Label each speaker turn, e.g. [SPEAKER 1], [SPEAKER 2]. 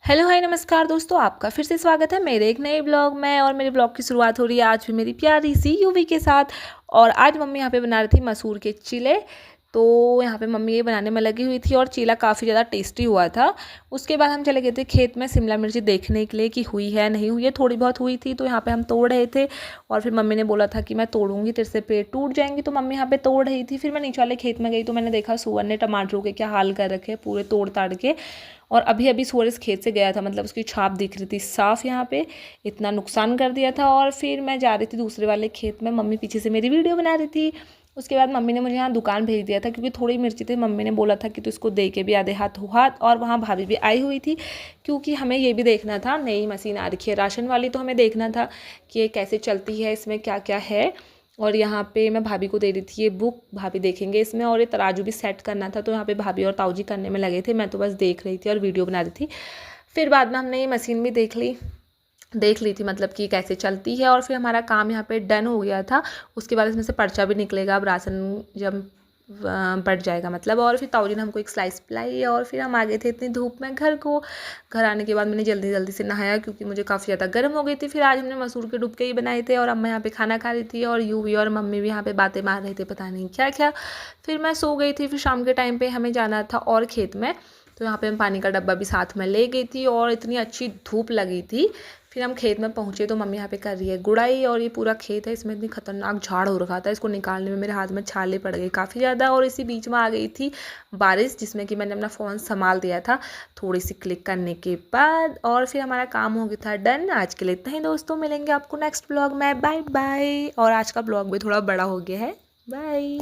[SPEAKER 1] Hello hi नमस्कार दोस्तों, आपका फिर से स्वागत है मेरे एक नए ब्लॉग में। और मेरे ब्लॉग की शुरुआत हो रही है आज भी मेरी प्यारी सी यूवी के साथ। और आज मम्मी यहाँ पे बना रही थी मसूर के चीले। तो यहाँ पे मम्मी ये बनाने में लगी हुई थी और चीला काफ़ी ज़्यादा टेस्टी हुआ था। उसके बाद हम चले गए थे खेत में शिमला मिर्ची देखने के लिए कि हुई है नहीं हुई है। थोड़ी बहुत हुई थी तो यहाँ पे हम तोड़ रहे थे। और फिर मम्मी ने बोला था कि मैं तोड़ूंगी, तेरे से पेट टूट जाएंगी, तो मम्मी यहाँ पे तोड़ रही थी। फिर मैं नीचे वाले खेत में गई तो मैंने देखा सुअर ने टमाटरों के क्या हाल कर रखे पूरे तोड़ ताड़ के। और अभी अभी सूरज इस खेत से गया था, मतलब उसकी छाप दिख रही थी साफ यहाँ पे, इतना नुकसान कर दिया था। और फिर मैं जा रही थी दूसरे वाले खेत में, मम्मी पीछे से मेरी वीडियो बना रही थी। उसके बाद मम्मी ने मुझे यहाँ दुकान भेज दिया था क्योंकि थोड़ी मिर्ची थी। मम्मी ने बोला था कि तू इसको दे के भी आधे हाथ हाथ। और वहाँ भाभी भी आई हुई थी क्योंकि हमें ये भी देखना था, नई मशीन आ रखी है राशन वाली, तो हमें देखना था कि ये कैसे चलती है, इसमें क्या क्या है। और यहाँ पे मैं भाभी को दे रही थी ये बुक, भाभी देखेंगे इसमें। और ये तराजू भी सेट करना था, तो यहाँ पे भाभी और ताऊ जी करने में लगे थे, मैं तो बस देख रही थी और वीडियो बना रही थी। फिर बाद में हमने ये मशीन भी देख ली थी, मतलब कि कैसे चलती है। और फिर हमारा काम यहाँ पे डन हो गया था। उसके बाद इसमें से पर्चा भी निकलेगा अब राशन जब बढ़ जाएगा मतलब। और फिर ताऊ जी ने हमको एक स्लाइस पिलाई और फिर हम आ गए थे इतनी धूप में घर को। घर आने के बाद मैंने जल्दी जल्दी से नहाया क्योंकि मुझे काफ़ी ज़्यादा गर्म हो गई थी। फिर आज हमने मसूर के डुबके ही बनाए थे और अम्मा यहाँ पे खाना खा रही थी और यूवी और मम्मी भी यहाँ पे बातें मार रहे थे, पता नहीं क्या क्या। फिर मैं सो गई थी। फिर शाम के टाइम पर हमें जाना था और खेत में, तो यहाँ पे हम पानी का डब्बा भी साथ में ले गई थी और इतनी अच्छी धूप लगी थी। फिर हम खेत में पहुँचे तो मम्मी यहाँ पे कर रही है गुड़ाई। और ये पूरा खेत है, इसमें इतनी खतरनाक झाड़ हो रखा था, इसको निकालने में मेरे हाथ में छाले पड़ गए काफ़ी ज़्यादा। और इसी बीच में आ गई थी बारिश, जिसमें कि मैंने अपना फ़ोन संभाल दिया था थोड़ी सी क्लिक करने के बाद। और फिर हमारा काम हो गया था डन। आज के लिए इतना ही दोस्तों, मिलेंगे आपको नेक्स्ट ब्लॉग में। Bye bye. और आज का ब्लॉग भी थोड़ा बड़ा हो गया है। बाय।